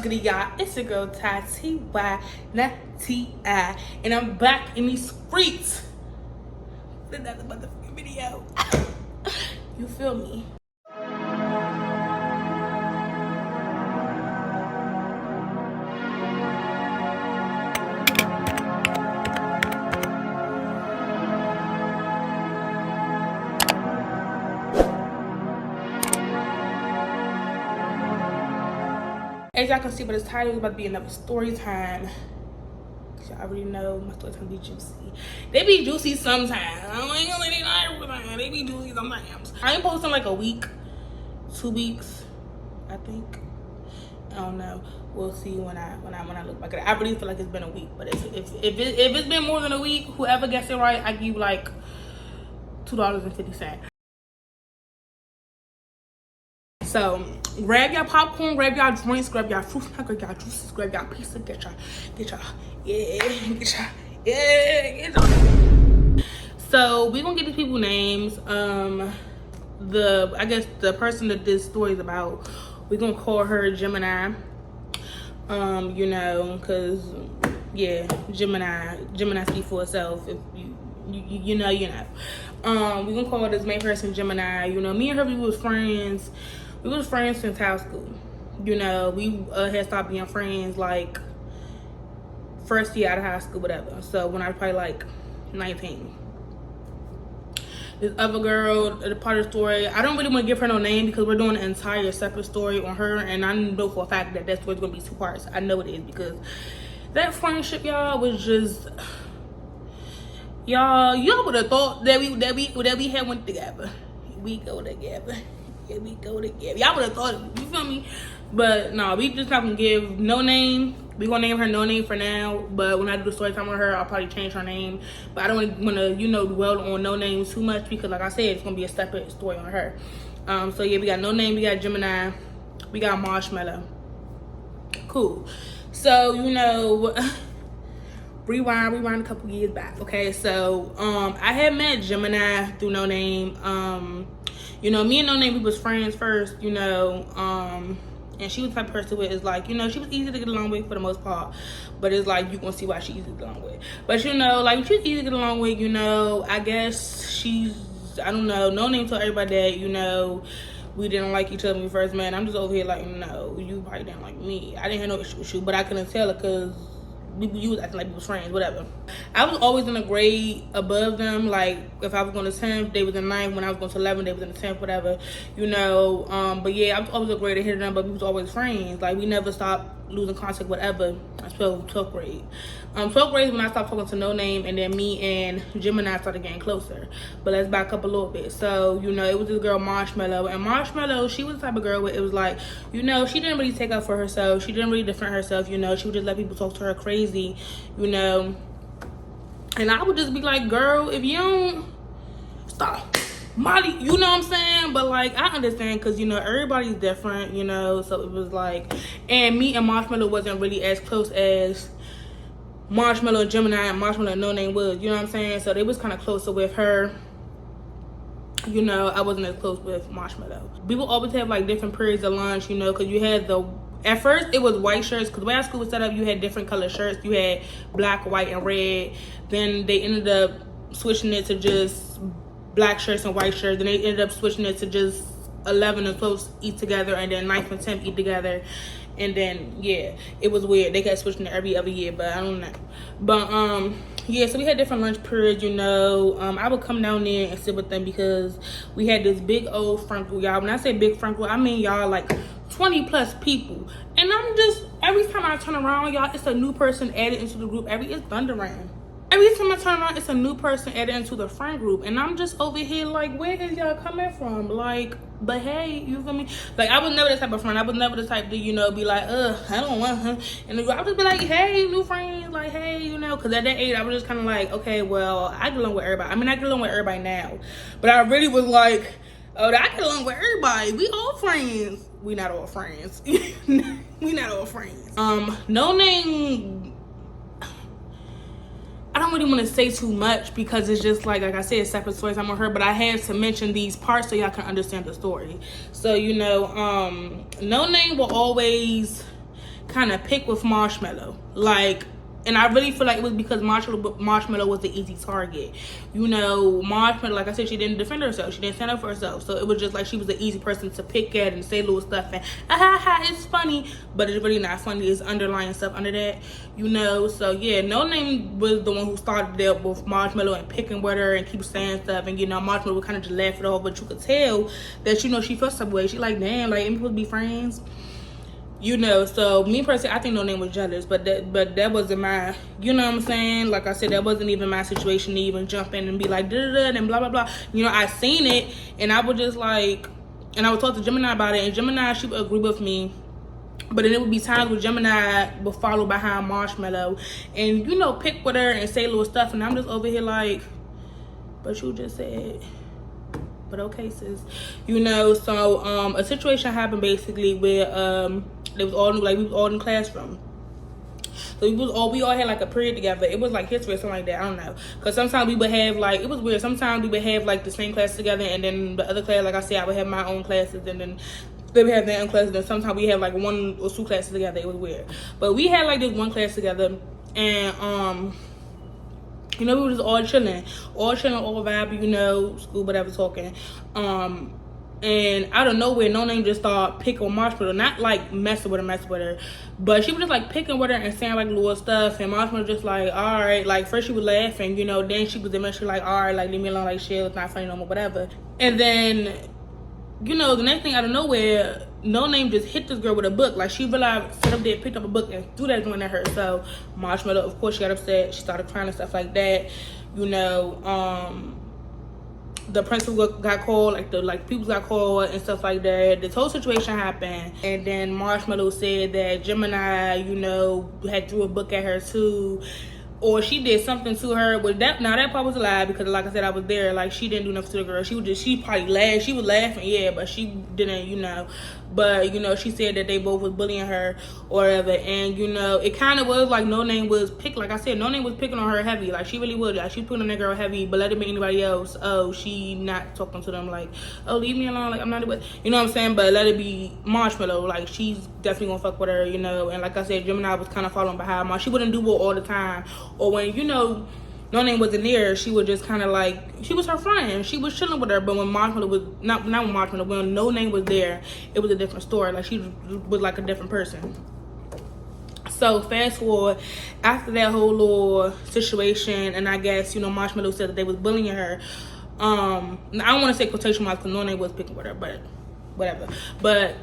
good, y'all? It's your girl Ty T-Y, not T-I, and I'm back in these streets with another motherfucking video. You feel me? As y'all can see by this title, it's about to be another story time. Y'all already know my story time be juicy. They be juicy sometimes. I ain't gonna let it out everything. They be juicy sometimes. I ain't posting like a week, 2 weeks, I think. I don't know. We'll see when I look back at it. I really feel like it's been a week, but if it's been more than a week, whoever gets it right, I give you like $2.50. So grab your popcorn, grab your drinks, grab your fruit snack, grab your juices, grab your pizza, get y'all. So we gonna get these people names. I guess the person that this story is about, we gonna call her Gemini. You know, cause yeah, Gemini speak for itself. If you know. We gonna call this main person Gemini. You know, me and her, we was friends. We was friends since high school. You know, we had stopped being friends like first year out of high school, whatever. So when I was probably like 19. This other girl, the part of the story, I don't really want to give her no name because we're doing an entire separate story on her, and I know for a fact that story's gonna be 2 parts. I know it is because that friendship, y'all, was just, y'all would have thought that we had went together. We go together. We go together. Y'all would have thought it, you feel me? But no, we just not gonna give no name. We gonna name her No Name for now. But when I do the story time with her, I'll probably change her name. But I don't want to, dwell on no names too much because, like I said, it's gonna be a separate story on her. So yeah, we got No Name, we got Gemini, we got Marshmallow. Cool. So rewind a couple years back. Okay, so I had met Gemini through No Name. Me and No Name, we was friends first, and she was the type of person where it's like, she was easy to get along with for the most part, but it's like, you gonna see why she's easy to get along with. But like, she's easy to get along with, I guess she's, I don't know, No Name told everybody that, we didn't like each other when we first met. I'm just over here like, no, you probably didn't like me. I didn't have no issue with you, but I couldn't tell it because you was acting like we was friends, whatever. I was always in a grade above them. Like, if I was going to 10th, they was in 9th. When I was going to 11th, they was in the 10th, whatever. But yeah, I was always a grade ahead of them, but we was always friends. Like, we never stopped losing contact, whatever. I spelled 12th grade. 12th grade is when I stopped talking to No Name, and then me and Gemini started getting closer. But let's back up a little bit. So, it was this girl, Marshmallow. And Marshmallow, she was the type of girl where it was like, she didn't really take up for herself. She didn't really defend herself, She would just let people talk to her crazy, And I would just be like, girl, if you don't stop. Molly, you know what I'm saying? But like, I understand because everybody's different, so it was like, and me and Marshmallow wasn't really as close as Marshmallow and Gemini and Marshmallow and No Name was, you know what I'm saying? So they was kind of closer with her. I wasn't as close with Marshmallow. We would always have like different periods of lunch, because you had at first it was white shirts, because the way our school was set up, you had different color shirts. You had black, white, and red. Then they ended up switching it to just black shirts and white shirts. Then they ended up switching it to just 11 and 12 eat together, and then 9th and 10th eat together. And then yeah, it was weird. They kept switching it every other year, but I don't know. But yeah, so we had different lunch periods, I would come down there and sit with them because we had this big old front group, y'all. When I say big front group, I mean y'all like 20 plus people. And I'm just, every time I turn around, y'all, it's a new person added into the group. It's thundering. Every time I turn around, it's a new person added into the friend group. And I'm just over here like, where is y'all coming from? Like, but hey, you feel me? Like, I was never the type of friend. I was never the type to, be like, I don't want her. And I would just be like, hey, new friends. Like, hey, because at that age, I was just kind of like, okay, well, I get along with everybody. I mean, I get along with everybody now. But I really was like, oh, I get along with everybody. We all friends. We not all friends. We not all friends. No Name, I don't really want to say too much because it's just like I said, separate stories I'm on her, but I had to mention these parts so y'all can understand the story. So, No Name will always kind of pick with Marshmallow. Like, and I really feel like it was because Marshmallow was the easy target. You know, Marshmallow, like I said, she didn't defend herself. She didn't stand up for herself. So it was just like she was the easy person to pick at and say little stuff. And, it's funny. But it's really not funny. It's underlying stuff under that, you know. So, yeah, No Name was the one who started it with Marshmallow and picking with her and keep saying stuff. And, you know, Marshmallow would kind of just laugh it off. But you could tell that, you know, she felt some way. She like, damn, like, ain't we supposed to be friends? You know, so me personally, I think No Name was jealous, but that wasn't my, you know what I'm saying? Like I said, that wasn't even my situation to even jump in and be like, da-da-da, and blah, blah, blah. You know, I seen it, and I was just like, and I would talk to Gemini about it, and Gemini, she would agree with me. But then it would be times where Gemini would follow behind Marshmallow and, you know, pick with her and say little stuff, and I'm just over here like, but you just said... But okay, sis. You know, so a situation happened basically where it was all like we was all in the classroom. So we all had like a period together. It was like history or something like that. I don't know. Because sometimes we would have like, it was weird. Sometimes we would have like the same class together, and then the other class, like I said, I would have my own classes, and then they would have their own classes, and sometimes we have like 1 or 2 classes together. It was weird. But we had like this one class together, and you know, we were just all chilling, all vibing, you know, school, whatever, talking. And out of nowhere, No Name just started picking on Marshmallow. Not like messing with her, but she was just like picking with her and saying like little stuff. And Marshmallow just like, all right, like first she was laughing, you know, then she was eventually like, all right, like leave me alone, like shit, it's not funny no more, whatever. And then, you know, the next thing out of nowhere, No Name just hit this girl with a book. Like, she realized, sat up there, picked up a book, and threw that joint at her. So, Marshmallow, of course, she got upset. She started crying and stuff like that. You know, the principal got called, like people got called and stuff like that. This whole situation happened. And then Marshmallow said that Gemini, you know, had threw a book at her, too. Or she did something to her. But that part was a lie, because like I said, I was there. Like, she didn't do nothing to the girl. She probably laughed. She was laughing, yeah, but she didn't, you know. But, you know, she said that they both was bullying her or whatever. And, you know, it kind of was like No Name was like I said, No Name was picking on her heavy. Like, she really would. Like, she putting on that girl heavy, but let it be anybody else. Oh, she not talking to them like, oh, leave me alone. Like, I'm not with, you know what I'm saying? But let it be Marshmallow. Like, she's definitely gonna fuck with her, you know. And like I said, Gemini was kind of following behind Mar. She wouldn't do it all the time. Or when, you know, No Name wasn't there, she would just kind of like, she was her friend. She was chilling with her. But when Marshmallow was, not when Marshmallow, when No Name was there, it was a different story. Like, she was like a different person. So fast forward, after that whole little situation, and I guess, you know, Marshmallow said that they was bullying her. I don't want to say quotation marks because No Name was picking with her, but whatever. But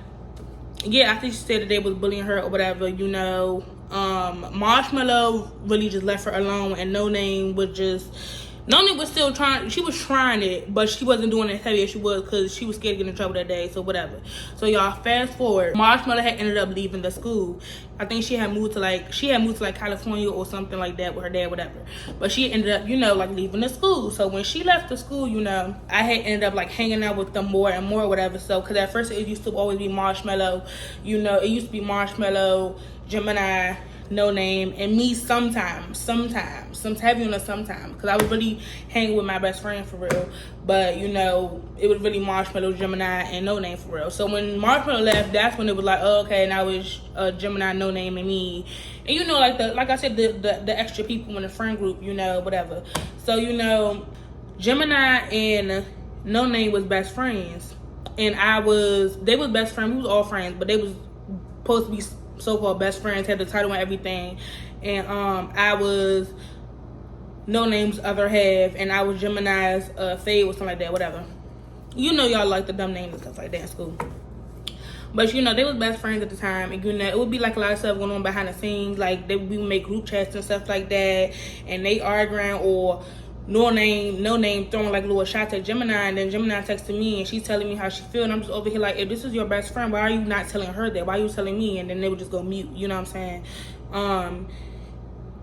yeah, after she said that they was bullying her or whatever, you know, Marshmallow really just left her alone, and No Name was still trying. She was trying it, but she wasn't doing it as heavy as she was because she was scared to get in trouble that day. So whatever. So y'all, fast forward. Marshmallow had ended up leaving the school. I think she had moved to like California or something like that with her dad, whatever. But she ended up, you know, like leaving the school. So when she left the school, you know, I had ended up like hanging out with them more and more, whatever. So because at first it used to always be Marshmallow, you know, it used to be Marshmallow, Gemini, No Name, and me sometimes heavy on a sometimes, because I was really hanging with my best friend for real. But you know, it was really Marshmallow, Gemini, and No Name for real. So when Marshmallow left, that's when it was like, oh, okay, now it's Gemini, No Name, and me. And you know, like I said, the extra people in the friend group, you know, whatever. So you know, Gemini and No Name was best friends, and they was best friends. We was all friends, but they was supposed to be so-called best friends, had the title and everything. And I was No Name's other half, and I was Gemini's fave or something like that, whatever. You know, y'all like the dumb names and stuff like that in school. But you know, they was best friends at the time, and you know, it would be like a lot of stuff going on behind the scenes. Like we would make group chats and stuff like that, and they arguing, or No Name throwing like little shots at Gemini, and then Gemini texting me and she's telling me how she feel, and I'm just over here like, if this is your best friend, why are you not telling her that? Why are you telling me? And then they would just go mute, you know what I'm saying?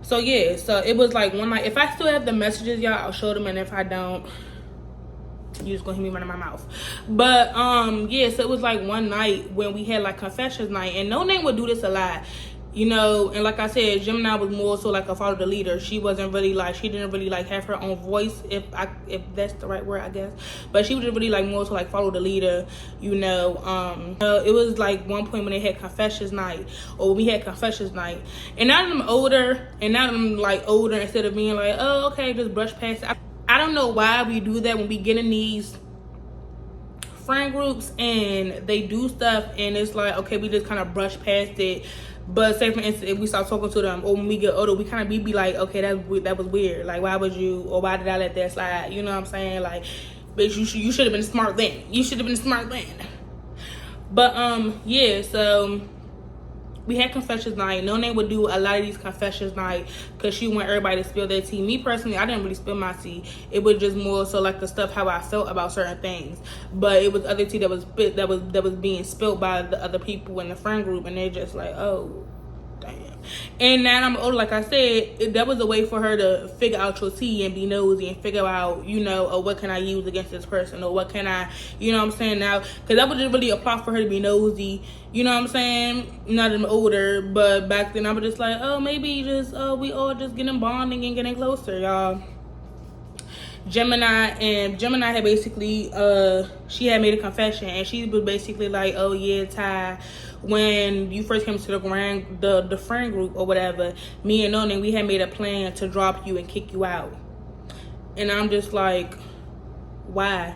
So yeah, so it was like one night. If I still have the messages, y'all, I'll show them, and if I don't, you just gonna hear me running my mouth. But yeah, so it was like one night when we had like confessions night, and No Name would do this a lot. You know, and like I said, Gemini was more so like a follow the leader. She wasn't really like, she didn't really like have her own voice, if that's the right word, I guess. But she was really like more so like follow the leader, you know. It was like one point when they had confessions night, or when we had confessions night. And now that I'm older, instead of being like, oh, okay, just brush past it. I don't know why we do that when we get in these friend groups and they do stuff and it's like, okay, we just kind of brush past it. But say for instance, if we start talking to them, or when we get older, we kind of be like, okay, that was weird. Like, why would you, or why did I let that slide? You know what I'm saying? Like, bitch, you should have been smart then. You should have been smart then. But yeah, so we had confessions night. No Name would do a lot of these confessions night because she want everybody to spill their tea. Me personally, I didn't really spill my tea. It was just more so like the stuff how I felt about certain things. But it was other tea that was being spilled by the other people in the friend group, and they're just like, oh, damn. And now I'm older, like I said, that was a way for her to figure out your tea and be nosy and figure out, you know, or what can I use against this person, or what can I, you know what I'm saying, now, because that was just really a plot for her to be nosy, you know what I'm saying. Now that I'm older, but back then I was just like, oh, maybe just we all just getting bonding and getting closer, y'all. Gemini had basically she had made a confession, and she was basically like, oh yeah, Ty, when you first came to the friend group or whatever, me and No Name, we had made a plan to drop you and kick you out. And I'm just like, why?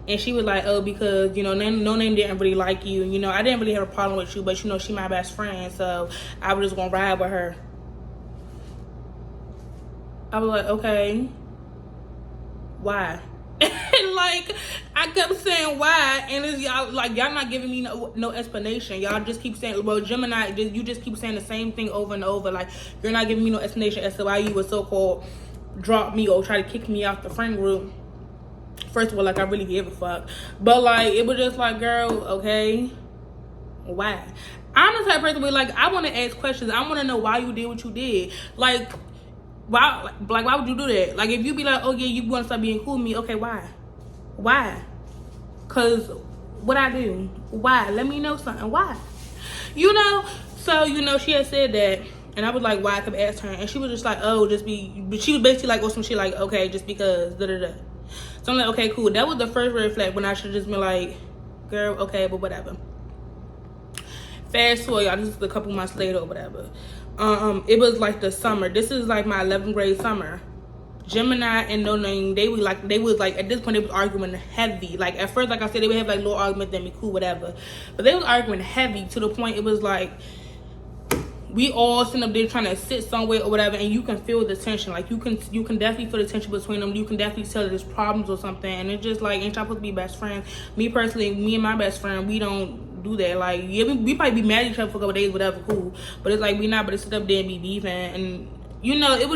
And she was like, oh, because, you know, No Name didn't really like you. You know, I didn't really have a problem with you, but, you know, she my best friend, so I was just gonna ride with her. I was like, okay, why? Like, I kept saying why, and it's y'all not giving me no explanation. Y'all just keep saying, well, Gemini, you just keep saying the same thing over and over. Like, you're not giving me no explanation as to why you would so-called drop me or try to kick me out the friend group. First of all, like, I really give a fuck, but like, it was just like, girl, okay, why? I'm the type of person where, like, I want to ask questions. I want to know why you did what you did. Like, why would you do that? Like, if you be like, oh yeah, you want to start being cool with me, okay, why? Because what I do, why? Let me know something. Why? You know. So, you know, she had said that, and I was like, why? I kept asking her, and she was just like, oh, but she was basically like, or some shit like, okay, just because da. So I'm like, okay, cool. That was the first red flag when I should have just been like, girl, okay, but whatever. Fast forward, y'all, this is a couple months later or whatever. It was like the summer. This is like my 11th grade summer. Gemini and No Name, they was like at this point they was arguing heavy. Like, at first, like I said, they would have like little arguments, then be cool, whatever. But they was arguing heavy to the point it was like we all sitting up there trying to sit somewhere or whatever, and you can feel the tension. Like, you can definitely feel the tension between them. You can definitely tell that there's problems or something, and it's just like, ain't y'all supposed to be best friends? Me personally, me and my best friend, we don't do that. Like, yeah, we probably be mad at each other for a couple days, whatever, cool. But it's like, we not, but to sit up there and be beefing, and you know, it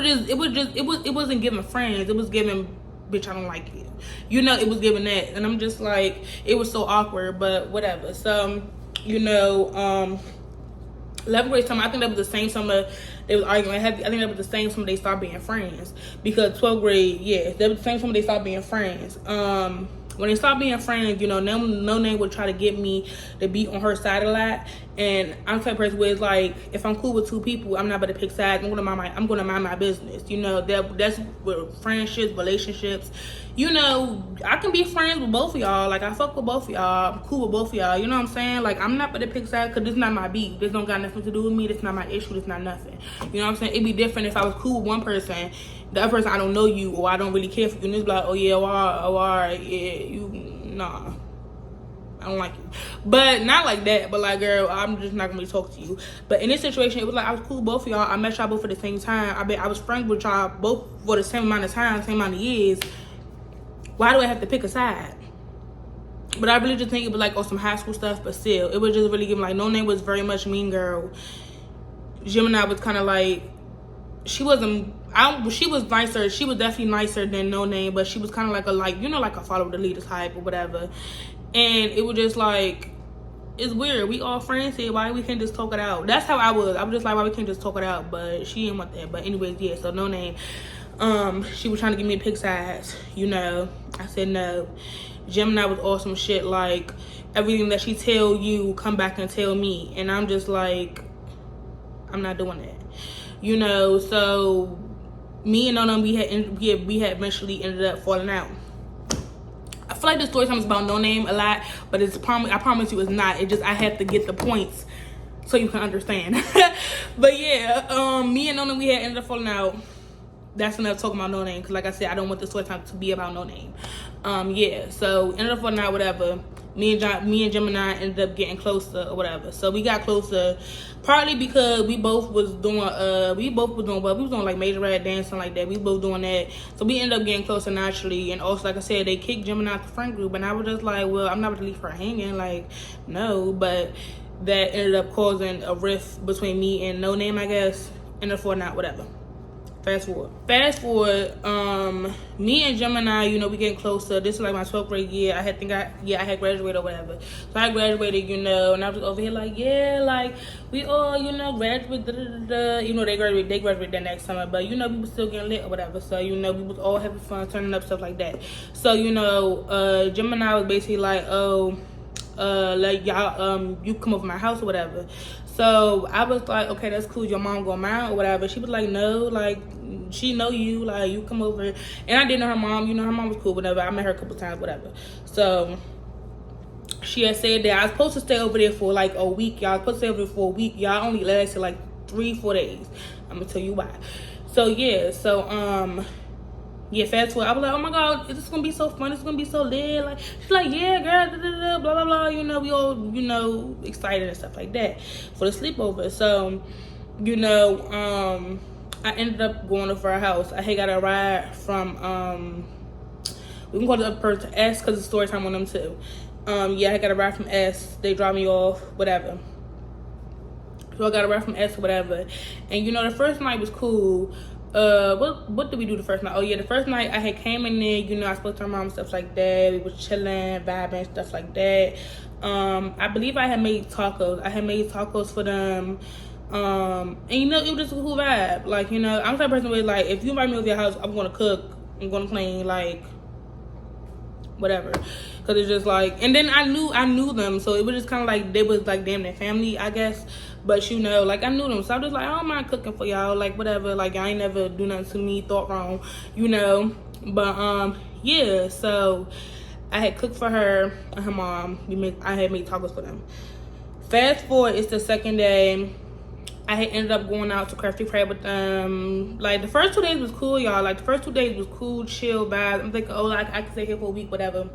wasn't giving friends. It was giving, bitch, I don't like you. You know, it was giving that, and I'm just like, it was so awkward, but whatever. So, you know, 11th grade summer, I think that was the same summer they was arguing. I think that was the same summer they started being friends. Because 12th grade, yeah, that was the same summer they started being friends. When they started being friends, you know, No Name would try to get me to be on her side a lot. And I'm the type of person where it's like, if I'm cool with two people, I'm not about to pick sides. I'm gonna mind my business. You know, that's with friendships, relationships. You know, I can be friends with both of y'all. Like, I fuck with both of y'all. I'm cool with both of y'all. You know what I'm saying? Like, I'm not about to pick sides because this is not my beef. This don't got nothing to do with me. This not my issue. This not nothing. You know what I'm saying? It'd be different if I was cool with one person, the other person, I don't know you, or I don't really care for you, and it's like, oh yeah, all right, yeah, you, nah, I don't like you. But not like that, but like, girl, I'm just not gonna really talk to you. But in this situation, it was like, I was cool with both of y'all. I met y'all both at the same time. I was friends with y'all both for the same amount of time, same amount of years. Why do I have to pick a side? But I really just think it was like on some high school stuff, but still, it was just really giving, like, No Name was very much mean girl. Gemini was kind of like, she was nicer. She was definitely nicer than No Name, but she was kind of like a follow the leader type or whatever. And it was just like, it's weird. We all friends here. Why we can't just talk it out? That's how I was. I was just like, why we can't just talk it out? But she didn't want that. But anyways, yeah. So No Name, she was trying to give me pick sides. You know, I said no. Gemini was awesome shit. Like, everything that she tell you, come back and tell me. And I'm just like, I'm not doing that. You know, so me and Nona, we had eventually ended up falling out. I feel like the story time is about No Name a lot, but I promise you it's not. It just, I have to get the points so you can understand. But yeah, me and Nona, we had ended up falling out. That's enough talking about No Name, because like I said, I don't want the story time to be about No Name. Yeah, so ended up falling out, whatever. Me and Gemini ended up getting closer or whatever. So we got closer, partly because we both was doing well. We was doing like major rap dancing like that. We both doing that. So we ended up getting closer naturally. And also, like I said, they kicked Gemini out the friend group, and I was just like, well, I'm not going to leave her hanging. Like, no. But that ended up causing a rift between me and No Name, I guess. Ended up falling out, whatever. Fast forward, me and Gemini, you know, we getting closer. This is like my 12th grade year. I had graduated or whatever. So I graduated, you know, and I was over here like, yeah, like, we all, you know, graduate, You know, they graduated that next summer, but, you know, we was still getting lit or whatever. So, you know, we was all having fun, turning up, stuff like that. So, you know, Gemini was basically like, oh, like, y'all, you come over to my house or whatever. So I was like, okay, that's cool. Your mom gonna mind or whatever. She was like, no, like, she know you, like, you come over. And I didn't know her mom. You know, her mom was cool, whatever. I met her a couple times, whatever. So she had said that I was supposed to stay over there for like a week. Y'all supposed to stay over there for a week. Y'all only lasted like 3-4 days. I'm gonna tell you why. So yeah, yeah, fast forward, I was like, oh my God, is this gonna be so fun? It's gonna be so lit. Like, she's like, yeah, girl, blah, blah, blah. You know, we all, you know, excited and stuff like that for the sleepover. So, you know, I ended up going over her house. I had got a ride from, we can call the other person S because it's story time on them too. Yeah, I got a ride from S. They dropped me off, whatever. So I got a ride from S or whatever. And, you know, the first night was cool. What did we do the first night? Oh yeah, the first night I had came in there, you know, I spoke to her mom and stuff like that. We was chilling, vibing, stuff like that. I believe I had made tacos. I had made tacos for them. And you know, it was just a cool vibe. Like, you know, I'm the type of person where like, if you invite me over your house, I'm gonna cook, I'm gonna clean, like, whatever. Cause it's just like, and then I knew them, so it was just kind of like they was like damn their family, I guess. But you know, like I knew them, so I was like, I don't mind cooking for y'all, like whatever. Like y'all ain't never do nothing to me, thought wrong, you know. But yeah, so I had cooked for her and her mom. I had made tacos for them. Fast forward, it's the second day. I had ended up going out to Crafty Crab with them. Like the first 2 days was cool, y'all. Like the first 2 days was cool, chill vibes. I'm thinking, oh, like I could stay here for a week, whatever.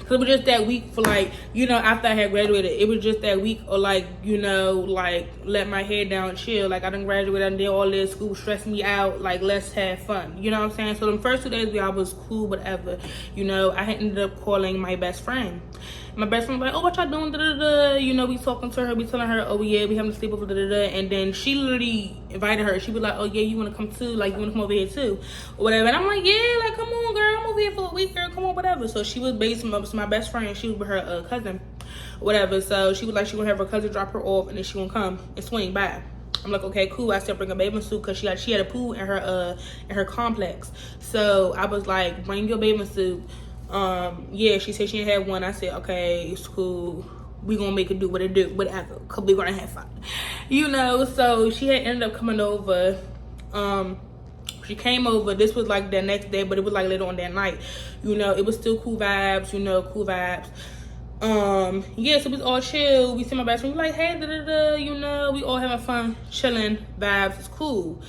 Cause it was just that week for like, you know, after I had graduated, it was just that week or like, you know, like let my head down, chill. Like I done graduated, I did all this, school stressed me out, like let's have fun. You know what I'm saying? So the first 2 days I was cool, whatever. You know, I had ended up calling my best friend. My best friend was like, oh, what y'all doing? Da, da, da. You know, we talking to her, we telling her, oh yeah, we having a sleepover, da, da, da. And then she literally invited her. She was like, oh yeah, you wanna come too? Like you wanna come over here too? Or whatever. And I'm like, yeah, like come on, girl, I'm over here for a week, girl, come on, whatever. So she was basically my best friend. She was with her cousin, whatever. So she was like, she gonna have her cousin drop her off, and then she gonna come and swing by. I'm like, okay, cool. I still bring a bathing suit because she had a pool in her complex. So I was like, bring your bathing suit. Yeah, she said she had one. I said, okay, it's cool. We gonna make it do what it do, whatever. Cause we gonna have fun, you know. So she had ended up coming over. She came over. This was like the next day, but it was like later on that night. You know, it was still cool vibes. You know, cool vibes. Yeah, so we was all chill. We see my best friend. We like, hey, da da da. You know, we all having fun, chilling vibes. It's cool.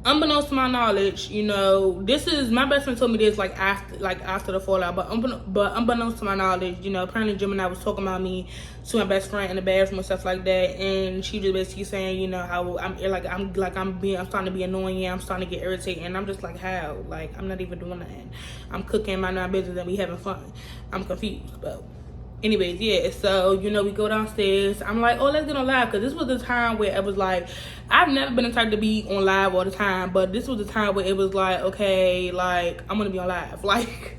Unbeknownst to my knowledge, you know, this is my best friend told me this like after the fallout, but unbeknownst to my knowledge, you know, apparently Gemini was talking about me to my best friend in the bathroom and stuff like that, and she just basically saying, you know, how I'm starting to be annoying, I'm starting to get irritated, and I'm just like, how? Like I'm not even doing nothing. I'm cooking my business and we having fun. I'm confused, but. Anyways, yeah, so, you know, we go downstairs. I'm like, oh, let's get on live. Because this was the time where it was like, I've never been the type to be on live all the time. But this was the time where it was like, okay, like, I'm going to be on live. Like,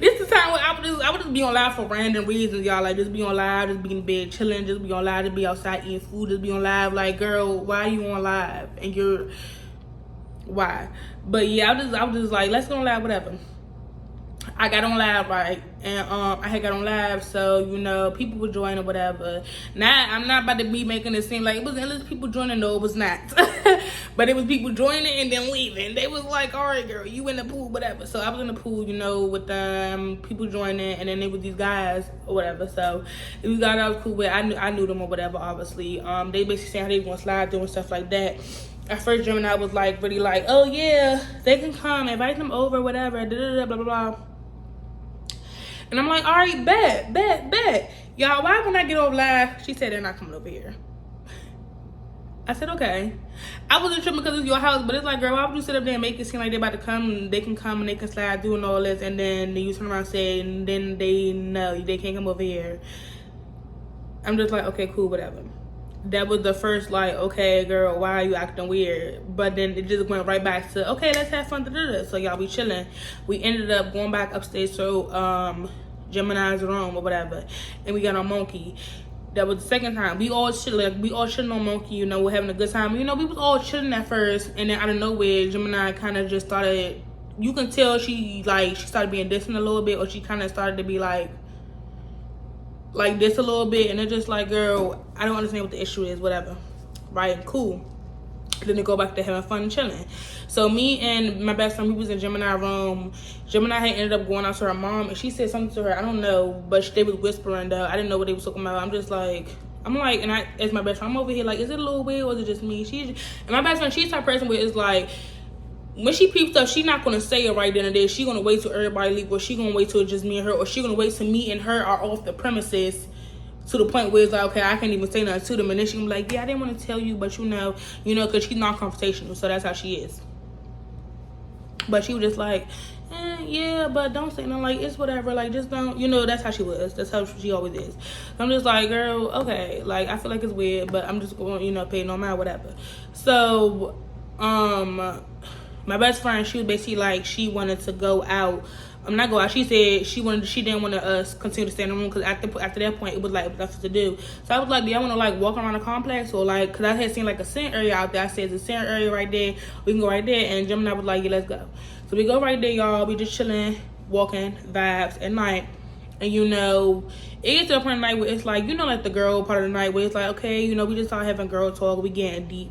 this is the time where I would just be on live for random reasons, y'all. Like, just be on live, just be in bed chilling, just be on live, just be outside eating food, just be on live. Like, girl, why are you on live? And why? But, yeah, I was just like, let's go on live, whatever. I got on live, right? And I had got on live, so you know, people were joining or whatever. Now I'm not about to be making it seem like it was endless people joining. No, it was not. But it was people joining and then leaving. They was like, all right, girl, you in the pool, whatever. So I was in the pool, you know, with people joining, and then there was these guys or whatever. So these guys I was cool with. I knew them or whatever, obviously. They basically saying how they gonna slide through and stuff like that. At first, Gemini was like really like, oh yeah, they can come, invite them over, whatever, da da da, blah blah blah. And I'm like, all right, bet. Y'all, why when I get over live, she said they're not coming over here. I said, okay. I wasn't tripping because it's your house, but it's like, girl, why would you sit up there and make it seem like they're about to come and they can come and they can slide through and all this, and then you turn around and say, and then they know they can't come over here. I'm just like, okay, cool, whatever. That was the first, like, okay, girl, why are you acting weird? But then it just went right back to, okay, let's have fun. So y'all be chilling. We ended up going back upstairs to Gemini's room or whatever, and we got on Monkey. That was the second time. We all chilling on Monkey, you know, we're having a good time. You know, we was all chilling at first, and then out of nowhere, Gemini kind of just started, you can tell she started being distant a little bit, or she kind of started to be like this a little bit, and it's just like, girl, I don't understand what the issue is, whatever. Right, cool. Then they go back to having fun and chilling. So me and my best friend, we was in Gemini room. Gemini had ended up going out to her mom, and she said something to her, I don't know, but they was whispering though. I didn't know what they was talking about. I'm like, and I, as my best friend, I'm over here like, is it a little weird or is it just me? And my best friend, she's the type of person where it's like, when she peeps up, she not gonna say it right then and there. She gonna wait till everybody leave, or she gonna wait till it's just me and her, or she gonna wait till me and her are off the premises to the point where it's like, okay, I can't even say nothing to them, and then she gonna be like, yeah, I didn't want to tell you, but you know, because she's not confrontational, so that's how she is. But she was just like, yeah, but don't say nothing, like, it's whatever, like, just don't, that's how she was. That's how she always is. I'm just like, girl, okay, like, I feel like it's weird, but I'm just going, pay no mind, whatever. So, my best friend, she was basically like, she wanted to go out. Not go out. She said she didn't want us continue to stay in the room, because after that point, it was like nothing to do. So I was like, do y'all want to like walk around the complex, or like, because I had seen like a center area out there. I said, there's a center area right there. We can go right there. And Gemini was like, yeah, let's go. So we go right there, y'all. We just chilling, walking, vibes at night. And it gets to a point of the night where it's like, like the girl part of the night where it's like, okay, we just start having girl talk, we getting deep,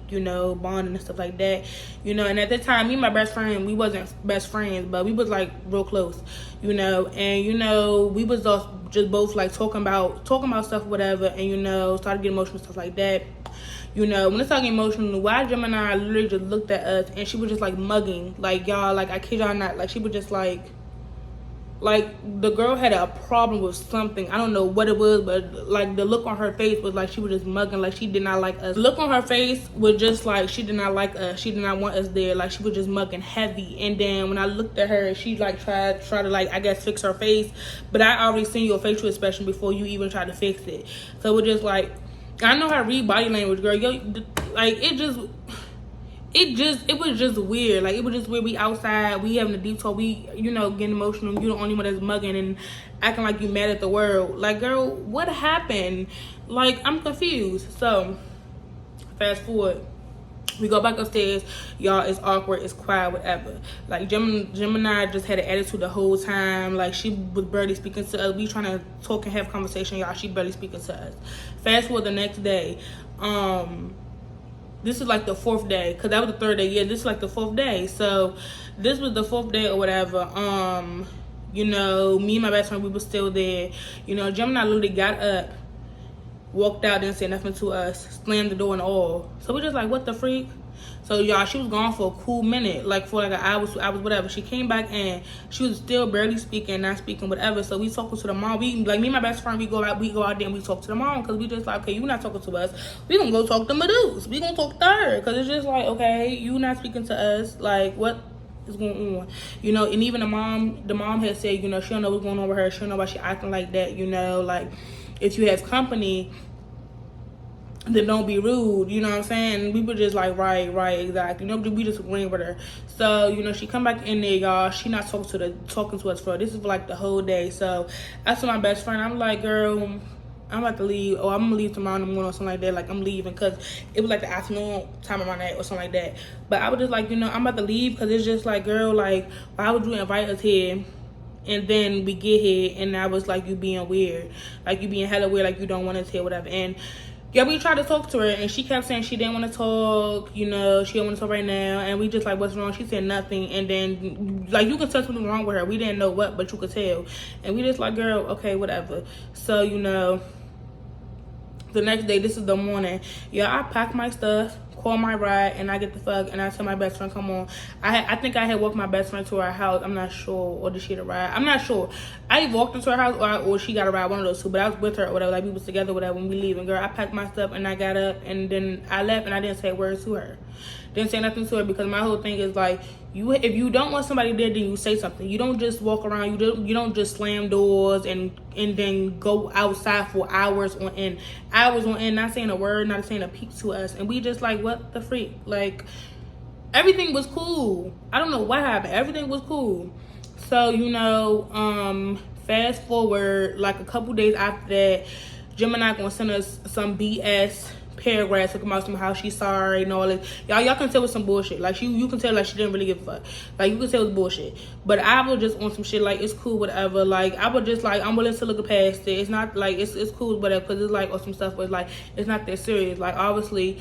bonding and stuff like that, and at that time, me and my best friend, we wasn't best friends, but we was like real close, and we was just both like talking about stuff, whatever, and started getting emotional, stuff like that. When it's talking emotional, why Gemini literally just looked at us, and she was just like mugging, like, y'all, like, I kid y'all not, like, she was just like the girl had a problem with something. I don't know what it was, but like the look on her face was like she was just mugging, like she did not like us. The look on her face was just like she did not like us. She did not want us there. Like she was just mugging heavy. And then when I looked at her, she like tried to like, I guess, fix her face. But I already seen your facial expression before you even tried to fix it. So it was just like, I know how to read body language, girl. Like it was just weird. Like, it was just weird. We outside, we having a deep talk, we, getting emotional. You the only one that's mugging and acting like you mad at the world. Like, girl, what happened? Like, I'm confused. So, fast forward. We go back upstairs. Y'all, it's awkward, it's quiet, whatever. Like, Gemini just had an attitude the whole time. Like, she was barely speaking to us. We trying to talk and have conversation, y'all. She barely speaking to us. Fast forward the next day. This is like the fourth day, because that was the third day. Yeah, this is like the fourth day. So this was the fourth day or whatever. Me and my best friend, we were still there. Gemini literally got up, walked out, didn't say nothing to us, slammed the door and all. So we just like, what the freak? So y'all, she was gone for a cool minute, like for like an hour, whatever. She came back and she was still barely speaking, not speaking, whatever. So we talking to the mom. Me and my best friend, we go out there and we talk to the mom, because we just like, okay, you not talking to us, we gonna go talk to Meduse. We gonna talk to her, because it's just like, okay, you not speaking to us, like, what is going on? And even the mom had said, she don't know what's going on with her. She don't know why she acting like that. Like, if you have company, then don't be rude, you know what I'm saying? We were just like, right, exactly. We just agreeing with her. So, she come back in there, y'all. She not talking to us for this is for like the whole day. So I told my best friend, I'm like, girl, I'm about to leave, or I'm gonna leave tomorrow in the morning or something like that. Like, I'm leaving, because it was like the afternoon time of my night or something like that. But I was just like, I'm about to leave, because it's just like, girl, like, why would you invite us here And then we get here, and I was like, you being weird. Like, you being hella weird, like you don't want to tell, whatever. And yeah, we tried to talk to her, and she kept saying she didn't want to talk, you know, she didn't want to talk right now. And we just like, what's wrong? She said nothing. And then, like, you could tell something wrong with her. We didn't know what, but you could tell. And we just like, girl, okay, whatever. So, you know, the next day, this is the morning. Yeah, I pack my stuff, call my ride, and I get the fuck, and I tell my best friend, come on. I think I had walked my best friend to her house. I'm not sure. Or did she get a ride? I'm not sure. I walked into her house, or she got a ride, one of those two. But I was with her or whatever. Like, we was together, whatever, when we leaving. Girl, I packed my stuff, and I got up, and then I left, and I didn't say a word to her. Didn't say nothing to her, because my whole thing is like, if you don't want somebody there, then you say something. You don't just walk around. You don't just slam doors and then go outside for hours on end. Hours on end, not saying a word, not saying a peep to us. And we just like, what the freak? Like, everything was cool. I don't know what happened. Everything was cool. So, you know, fast forward like a couple days after that, Gemini gonna send us some BS paragraphs talking about how she's sorry and all this. Y'all can tell it's some bullshit. Like, you can tell like she didn't really give a fuck. Like, you can tell it's bullshit. But I was just on some shit like, it's cool, whatever. Like, I was just like, I'm willing to look past it. It's not like, it's cool, whatever, because it's like, or some stuff, but like, it's not that serious. Like, obviously,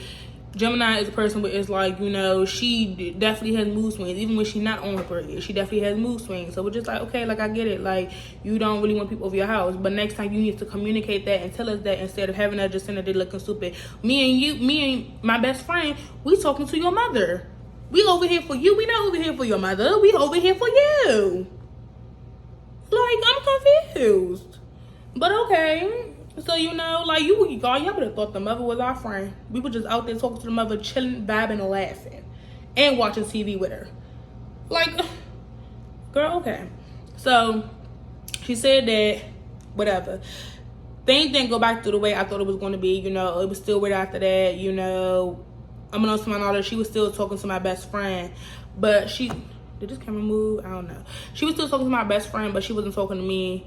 Gemini is a person where it's like, you know, she definitely has mood swings. Even when she's not on her period, she definitely has mood swings. So we're just like, okay, like, I get it. Like, you don't really want people over your house. But next time you need to communicate that and tell us that, instead of having us just sitting there looking stupid. Me and my best friend, we talking to your mother. We over here for you. We not over here for your mother. We over here for you. Like, I'm confused. But okay. So, you know, like, y'all would have thought the mother was our friend. We were just out there talking to the mother, chilling, vibing, and laughing. And watching TV with her. Like, girl, okay. So, she said that, whatever. Things didn't go back to the way I thought it was going to be. You know, it was still weird after that. You know, unbeknownst to my knowledge, she was still talking to my best friend. But she... Did this camera move? I don't know. She was still talking to my best friend, but she wasn't talking to me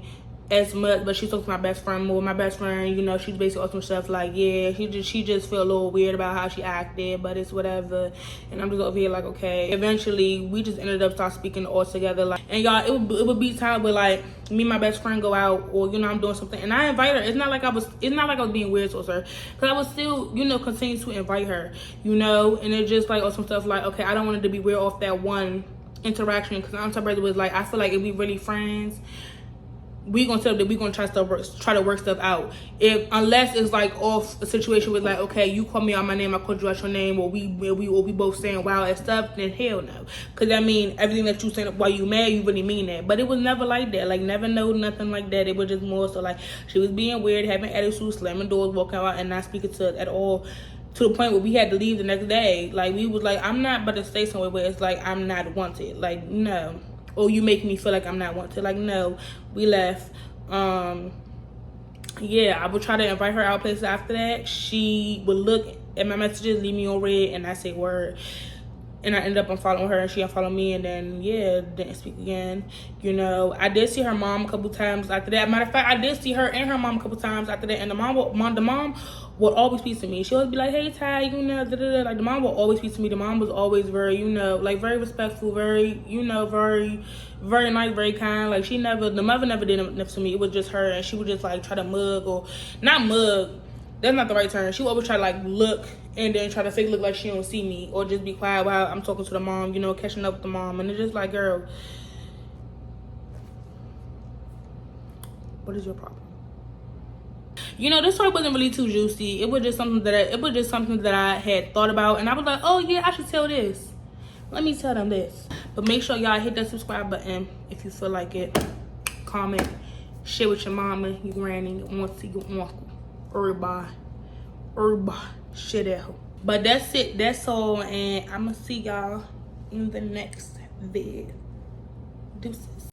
as much. But she talked to my best friend more. My best friend, you know, she's basically some stuff like, yeah, she just feel a little weird about how she acted, but it's whatever. And I'm just over here like, okay. Eventually, we just ended up start speaking all together. Like, and y'all, it would be time where like me and my best friend go out, or you know, I'm doing something, and I invite her. It's not like I was being weird towards her, because I was still, you know, continue to invite her, you know. And it's just like, or some stuff like, okay, I don't want it to be weird off that one interaction, because I'm sorry, was like, I feel like if we really friends, we gonna tell that we gonna try to work stuff out. Unless it's like off a situation with like, okay, you call me out my name, I called you out your name, or we both saying wild ass stuff, then hell no. Cause I mean, everything that you saying while you mad, you really mean that. But it was never like that. Like, never nothing like that. It was just more so like she was being weird, having attitude, slamming doors, walking out, and not speaking to us at all. To the point where we had to leave the next day. Like, we was like, I'm not about to stay somewhere where it's like I'm not wanted. Like, no. Or you make me feel like I'm not wanted. Like, no. We left. Yeah, I would try to invite her out places after that. She would look at my messages, leave me on red, and I say word. And I ended up unfollowing her, and she unfollowed me, and then, yeah, didn't speak again. You know, I did see her mom a couple times after that. Matter of fact, I did see her and her mom a couple times after that, and the mom would always speak to me. She always be like, hey, Ty, you know, da-da-da. Like, the mom would always speak to me. The mom was always very, you know, like, very respectful, very, you know, very, very nice, very kind. Like, the mother never did enough to me. It was just her, and she would just, like, try to mug, or, not mug, that's not the right term. She would always try to, like, look, and then try to fake look like she don't see me, or just be quiet while I'm talking to the mom, you know, catching up with the mom. And it's just like, girl, what is your problem? You know, this story wasn't really too juicy. It was just something that I had thought about, and I was like, oh yeah, I should tell this. Let me tell them this. But make sure y'all hit that subscribe button if you feel like it. Comment, share with your mama, your granny, your auntie, your uncle, everybody, share that hoe. But that's it. That's all, and I'ma see y'all in the next vid. Deuces.